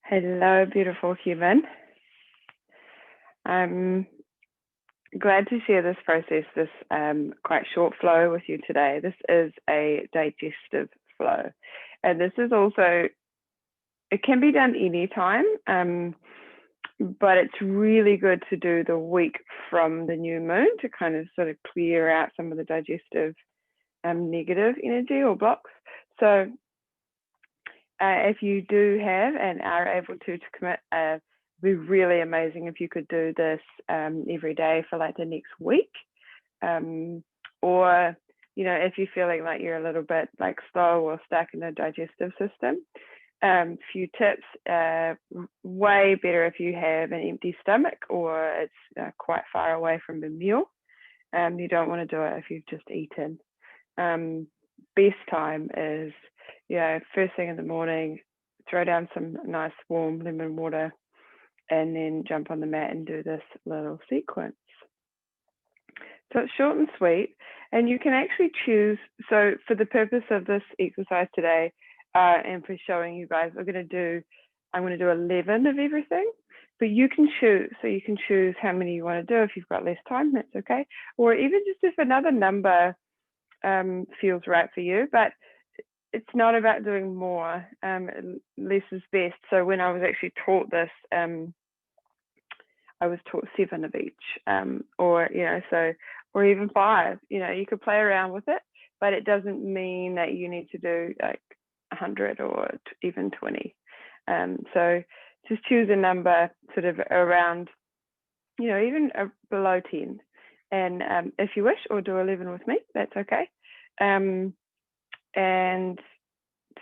Hello, beautiful human. I'm glad to share this process, this quite short flow with you today. This is a digestive flow. And this is also, it can be done anytime, but it's really good to do the week from the new moon to kind of sort of clear out some of the digestive negative energy or blocks. So if you do have and are able to commit, it'd be really amazing if you could do this every day for like the next week. Or, you know, if you're feeling like you're a little bit like slow or stuck in the digestive system, few tips. Way better if you have an empty stomach or it's quite far away from the meal. You don't want to do it if you've just eaten. Best time is, you know, first thing in the morning, throw down some nice warm lemon water and then jump on the mat and do this little sequence. So it's short and sweet, and you can actually choose. So for the purpose of this exercise today, and for showing you guys, I'm going to do 11 of everything, but you can choose. So you can choose how many you want to do. If you've got less time, that's okay. Or even just if another number feels right for you, but it's not about doing more. Less is best. So when I was actually taught this, I was taught 7 of each, or, you know, so, or even 5, you know, you could play around with it, but it doesn't mean that you need to do like 100 or even 20. So just choose a number sort of around, you know, even below 10. And if you wish, or do 11 with me, that's okay. And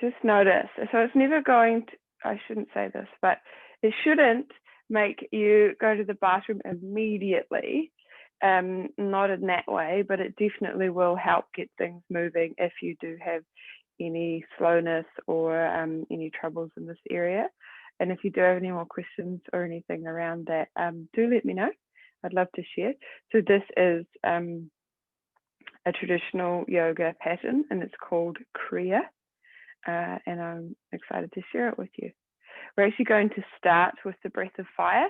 just notice. So it's never going to, I shouldn't say this, but it shouldn't make you go to the bathroom immediately. Not in that way, but it definitely will help get things moving if you do have any slowness or any troubles in this area. And if you do have any more questions or anything around that, do let me know. I'd love to share. So this is a traditional yoga pattern, and it's called Kriya, and I'm excited to share it with you. We're actually going to start with the breath of fire,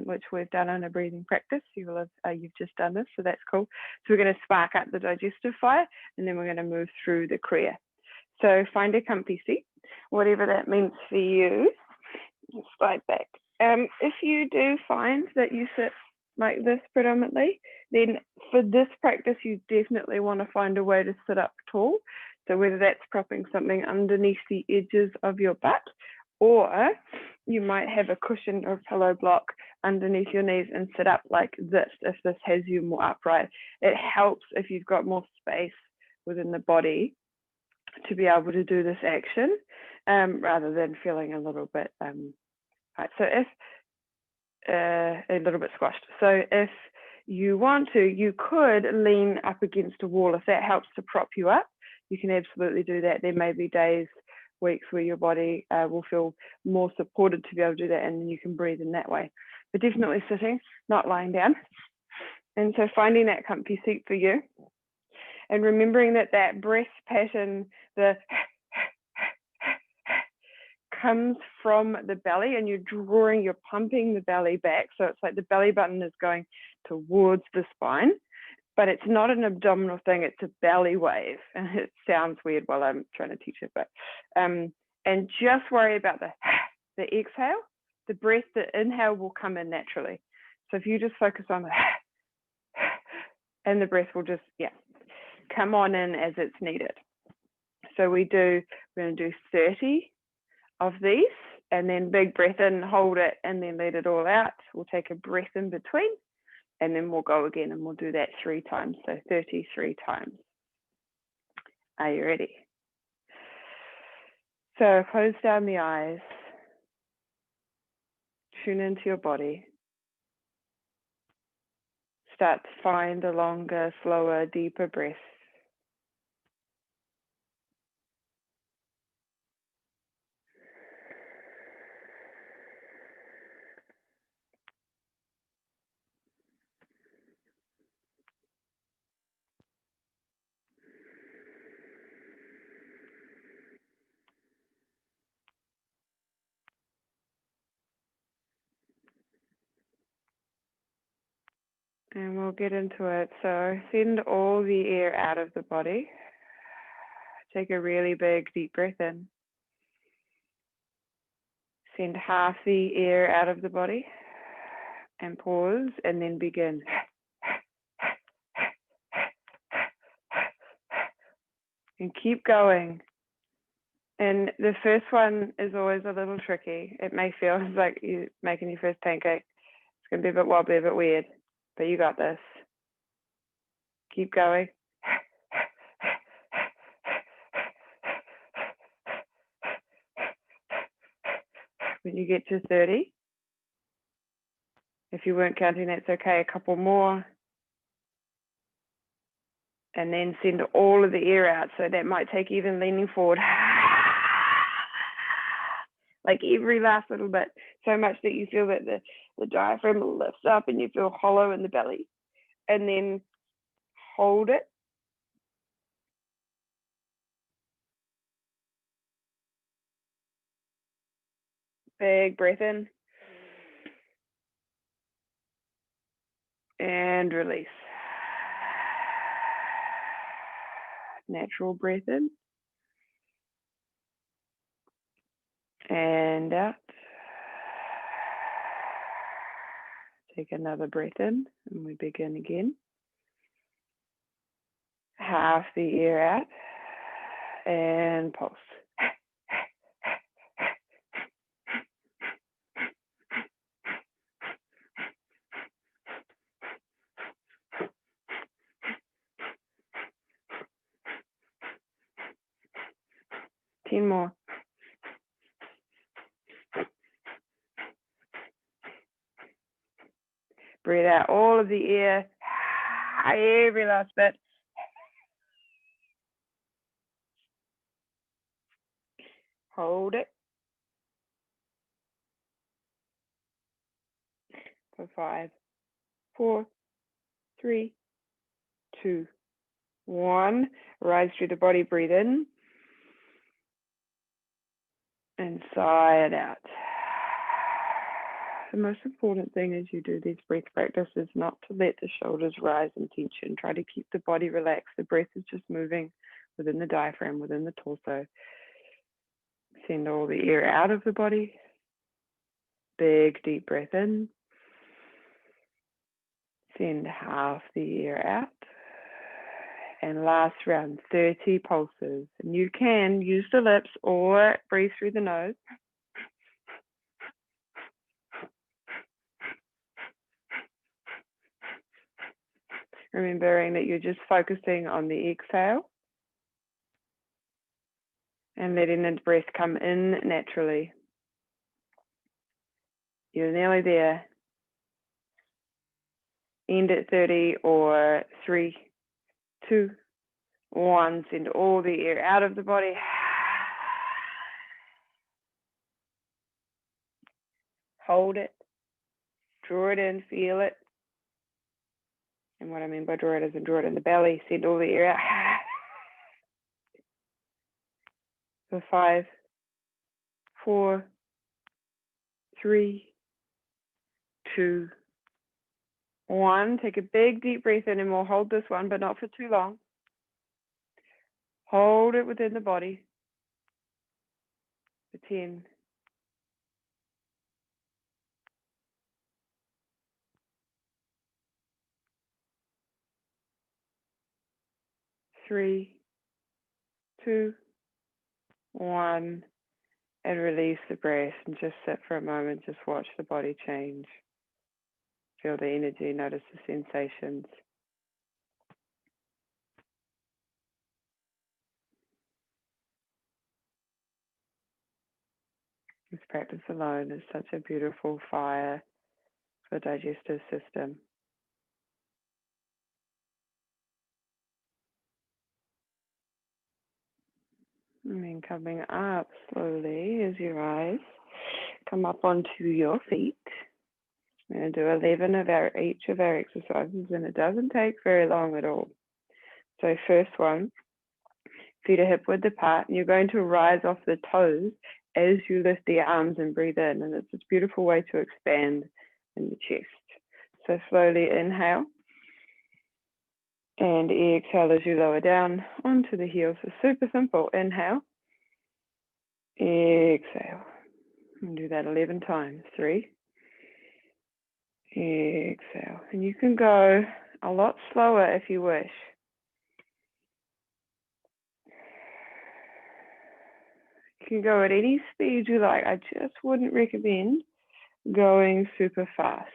which we've done on a breathing practice. You will have, you've just done this, so that's cool. So we're going to spark up the digestive fire, and then we're going to move through the Kriya. So find a comfy seat, whatever that means for you. Just slide back. If you do find that you sit like this predominantly, then for this practice, you definitely want to find a way to sit up tall. So whether that's propping something underneath the edges of your butt, or you might have a cushion or pillow block underneath your knees and sit up like this if this has you more upright. It helps if you've got more space within the body to be able to do this action, rather than feeling a little bit right. So if a little bit squashed. So if you want to, you could lean up against a wall if that helps to prop you up. You can absolutely do that. There may be days, weeks where your body will feel more supported to be able to do that, and then you can breathe in that way. But definitely sitting, not lying down. And so finding that comfy seat for you, and remembering that that breath pattern, the comes from the belly, and you're pumping the belly back. So it's like the belly button is going towards the spine, but it's not an abdominal thing, it's a belly wave. And it sounds weird while I'm trying to teach it, but and just worry about the exhale. The breath, the inhale will come in naturally. So if you just focus on the and the breath will just come on in as it's needed. So we're going to do 30 of these, and then big breath in, hold it, and then let it all out. We'll take a breath in between, and then we'll go again, and we'll do that 3 times, so 33 times. Are you ready? So close down the eyes, tune into your body. Start to find a longer, slower, deeper breath. And we'll get into it. So send all the air out of the body. Take a really big deep breath in. Send half the air out of the body and pause, and then begin. And keep going. And the first one is always a little tricky. It may feel like you're making your first pancake. It's going to be a bit wobbly, a bit weird, but you got this. Keep going. When you get to 30, if you weren't counting, that's okay, a couple more. And then send all of the air out. So that might take even leaning forward. Like every last little bit, so much that you feel that the diaphragm lifts up and you feel hollow in the belly. And then hold it. Big breath in. And release. Natural breath in. And out. Take another breath in, and we begin again. Half the air out, and pulse. 10 more. Breathe out all of the air, every last bit. Hold it. For 5, 4, 3, 2, 1. Rise through the body, breathe in. And sigh it out. The most important thing as you do these breath practices is not to let the shoulders rise in tension. Try to keep the body relaxed. The breath is just moving within the diaphragm, within the torso. Send all the air out of the body. Big deep breath in. Send half the air out. And last round, 30 pulses. And you can use the lips or breathe through the nose. Remembering that you're just focusing on the exhale and letting the breath come in naturally. You're nearly there. End at 30 or 3, 2, 1. Send all the air out of the body. Hold it. Draw it in, feel it. And what I mean by draw it is draw it in the belly. Send all the air out. For 5, 4, 3, 2, 1. Take a big deep breath in and we'll hold this one, but not for too long. Hold it within the body for 10. 3, 2, 1. And release the breath and just sit for a moment. Just watch the body change. Feel the energy, notice the sensations. This practice alone is such a beautiful fire for the digestive system. And then coming up slowly as your eyes come up onto your feet. I'm going to do 11 of each of our exercises, and it doesn't take very long at all. So first one, feet are hip width apart, and you're going to rise off the toes as you lift the arms and breathe in. And it's a beautiful way to expand in the chest. So slowly inhale And exhale as you lower down onto the heels. So super simple. Inhale. Exhale. And do that 11 times. 3. Exhale. And you can go a lot slower if you wish. You can go at any speed you like. I just wouldn't recommend going super fast.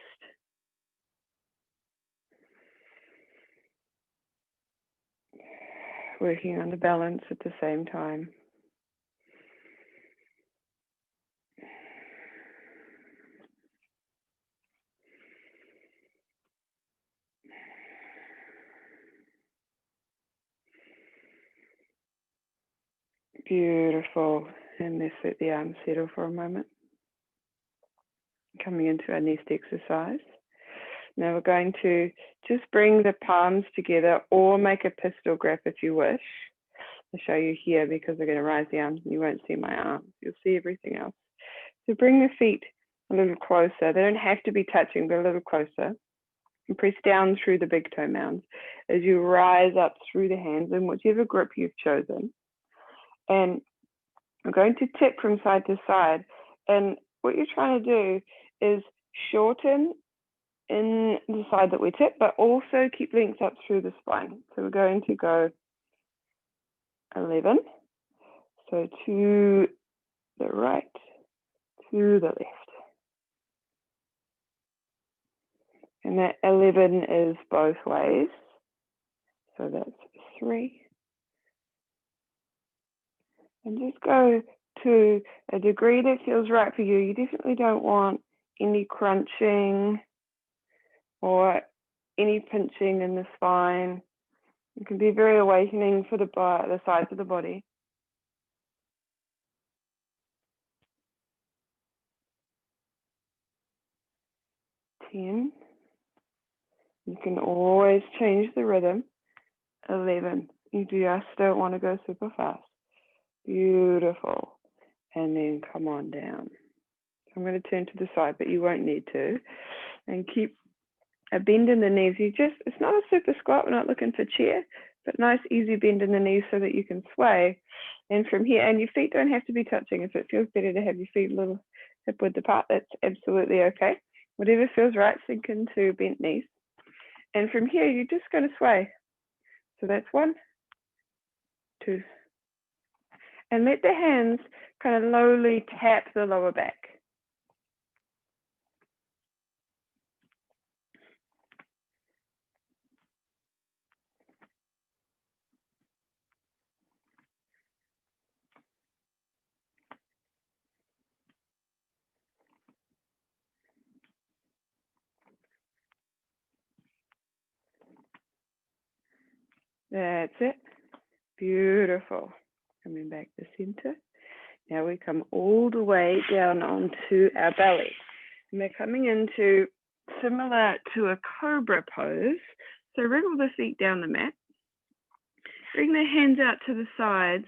Working on the balance at the same time. Beautiful. And let's let the arms settle for a moment. Coming into our next exercise. Now we're going to just bring the palms together or make a pistol grip if you wish. I'll show you here because we're going to rise the arms and you won't see my arms. You'll see everything else. So bring the feet a little closer. They don't have to be touching, but a little closer. And press down through the big toe mounds as you rise up through the hands in whichever grip you've chosen. And I'm going to tip from side to side. And what you're trying to do is shorten in the side that we tip, but also keep length up through the spine. So we're going to go 11. So to the right, to the left. And that 11 is both ways. So that's 3. And just go to a degree that feels right for you. You definitely don't want any crunching or any pinching in the spine. It can be very awakening for the sides of the body. You can always change the rhythm. 11. You just don't want to go super fast. Beautiful. And then come on down. I'm going to turn to the side, but you won't need to. And keep a bend in the knees. It's not a super squat. We're not looking for chair, but nice easy bend in the knees so that you can sway. And from here, and your feet don't have to be touching. If it feels better to have your feet a little hip width apart, that's absolutely okay. Whatever feels right, sink into bent knees. And from here, you're just going to sway. So that's 1, 2. And let the hands kind of lowly tap the lower back. That's it. Beautiful. Coming back to center. Now we come all the way down onto our belly. And we're coming into similar to a cobra pose. So wriggle the feet down the mat. Bring the hands out to the sides.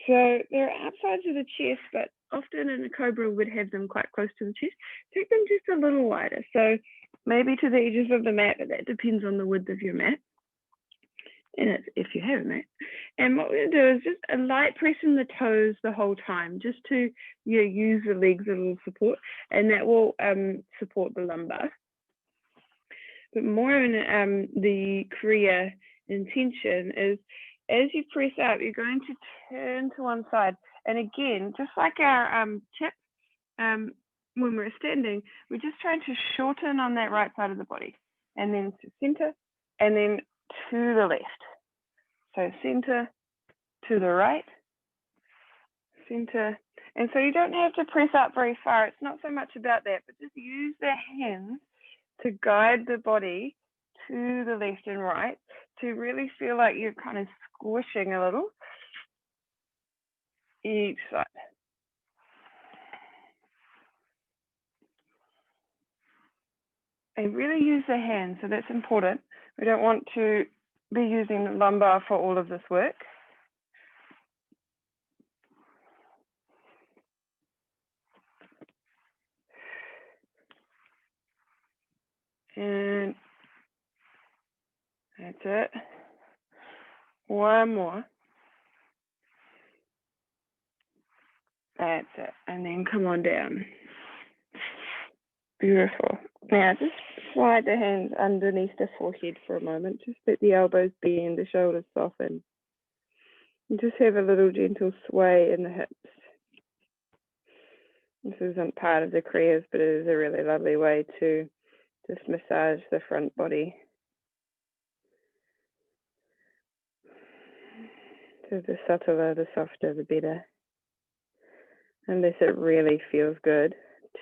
So they're outsides of the chest, but often in a cobra would have them quite close to the chest. Take them just a little wider. So maybe to the edges of the mat, but that depends on the width of your mat. And it's if you have a mat. And what we're going to do is just a light press in the toes the whole time, just to use the legs a little support, and that will support the lumbar. But more in the Kriya intention is, as you press up, you're going to turn to one side. And again, just like our tip, when we're standing, we're just trying to shorten on that right side of the body. And then to center, and then to the left. So center, to the right, center. And so you don't have to press up very far. It's not so much about that, but just use the hands to guide the body to the left and right to really feel like you're kind of squishing a little each side. And really use the hands, so that's important. We don't want to be using the lumbar for all of this work. And that's it. One more. That's it. And then come on down. Beautiful. Now just slide the hands underneath the forehead for a moment. Just let the elbows bend, the shoulders soften. And just have a little gentle sway in the hips. This isn't part of the Kriyas, but it is a really lovely way to just massage the front body. So the subtler, the softer, the better. Unless it really feels good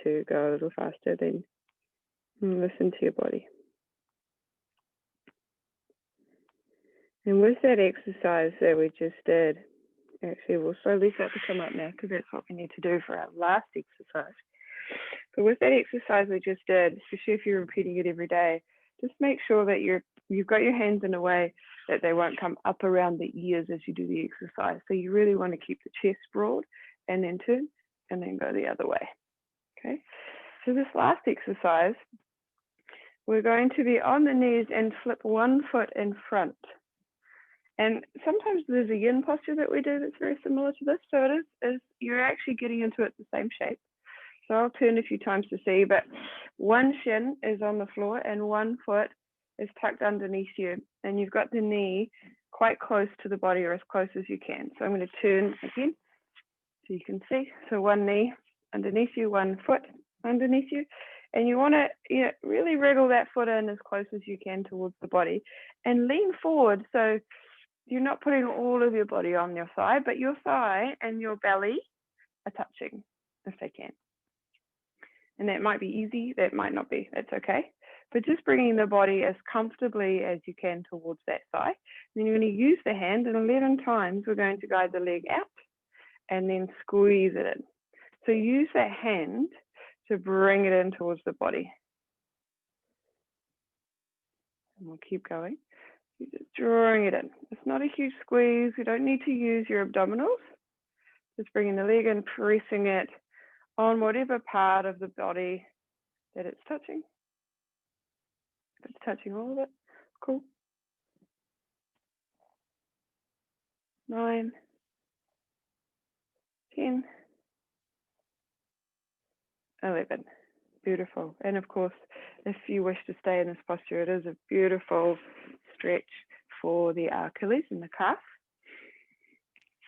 to go a little faster, then listen to your body. And with that exercise that we just did, actually we'll slowly start to come up now because that's what we need to do for our last exercise. But with that exercise we just did, especially if you're repeating it every day, just make sure that you've got your hands in a way that they won't come up around the ears as you do the exercise. So you really want to keep the chest broad and then turn and then go the other way. Okay. So this last exercise, we're going to be on the knees and flip one foot in front. And sometimes there's a yin posture that we do that's very similar to this. So it is you're actually getting into it the same shape. So I'll turn a few times to see, but one shin is on the floor and one foot is tucked underneath you. And you've got the knee quite close to the body or as close as you can. So I'm going to turn again so you can see. So one knee underneath you, one foot underneath you. And you want to really wriggle that foot in as close as you can towards the body and lean forward. So you're not putting all of your body on your side, but your thigh and your belly are touching if they can. And that might be easy, that might not be, that's okay. But just bringing the body as comfortably as you can towards that thigh. Then you're going to use the hand, and 11 times we're going to guide the leg out and then squeeze it in. So use that hand to bring it in towards the body. And we'll keep going. You're just drawing it in. It's not a huge squeeze. You don't need to use your abdominals. Just bringing the leg in, pressing it on whatever part of the body that it's touching. If it's touching all of it, cool. 9, 10, 11. Beautiful. And of course, if you wish to stay in this posture, it is a beautiful stretch for the Achilles and the calf.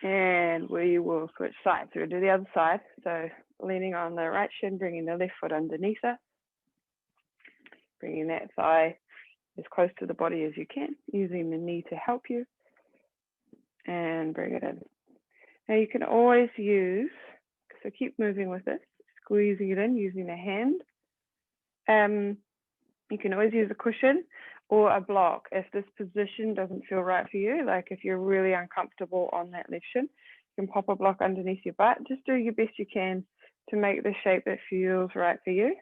And we will switch sides. So we'll do the other side. So leaning on the right shin, bringing the left foot underneath it. Bringing that thigh as close to the body as you can, using the knee to help you. And bring it in. Now you can always use, so keep moving with this, squeezing it in using the hand. You can always use a cushion or a block if this position doesn't feel right for you. Like if you're really uncomfortable on that left shin, you can pop a block underneath your butt. Just do your best you can to make the shape that feels right for you.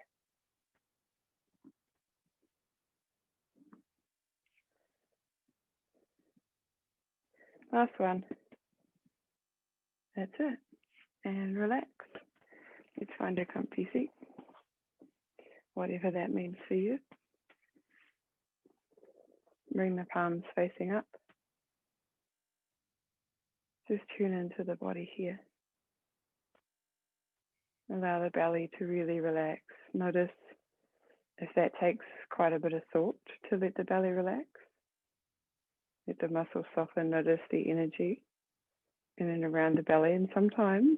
Last one. That's it. And relax. Let's find a comfy seat, whatever that means for you. Bring the palms facing up. Just tune into the body here. Allow the belly to really relax. Notice if that takes quite a bit of thought to let the belly relax. Let the muscles soften. Notice the energy in and around the belly. And sometimes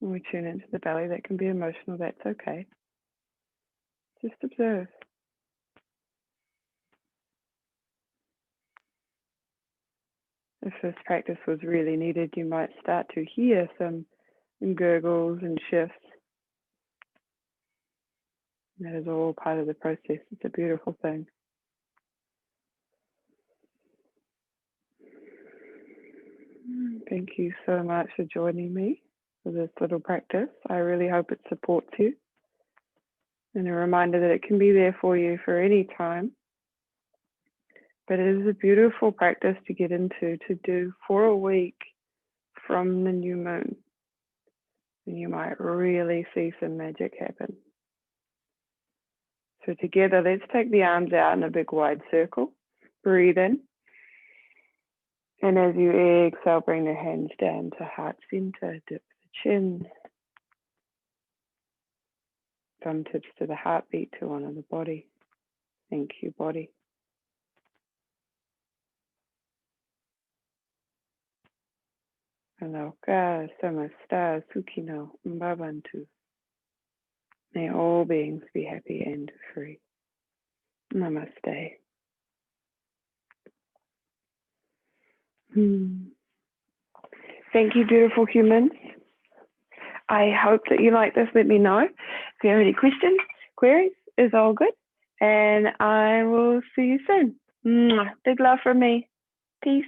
when we tune into the belly, that can be emotional. That's okay. Just observe. If this practice was really needed, you might start to hear some gurgles and shifts. That is all part of the process. It's a beautiful thing. Thank you so much for joining me for this little practice. I really hope it supports you. And a reminder that it can be there for you for any time. But it is a beautiful practice to get into, to do for a week from the new moon. And you might really see some magic happen. So together, let's take the arms out in a big wide circle. Breathe in. And as you exhale, bring the hands down to heart center, dip the chin. Thumb tips to the heartbeat, to honor the body. Thank you, body. Aloka, samasta, sukhino, bhavantu. May all beings be happy and free. Namaste. Thank you, beautiful humans. I hope that you like this. Let me know. If you have any questions, queries, is all good. And I will see you soon. Big love from me. Peace.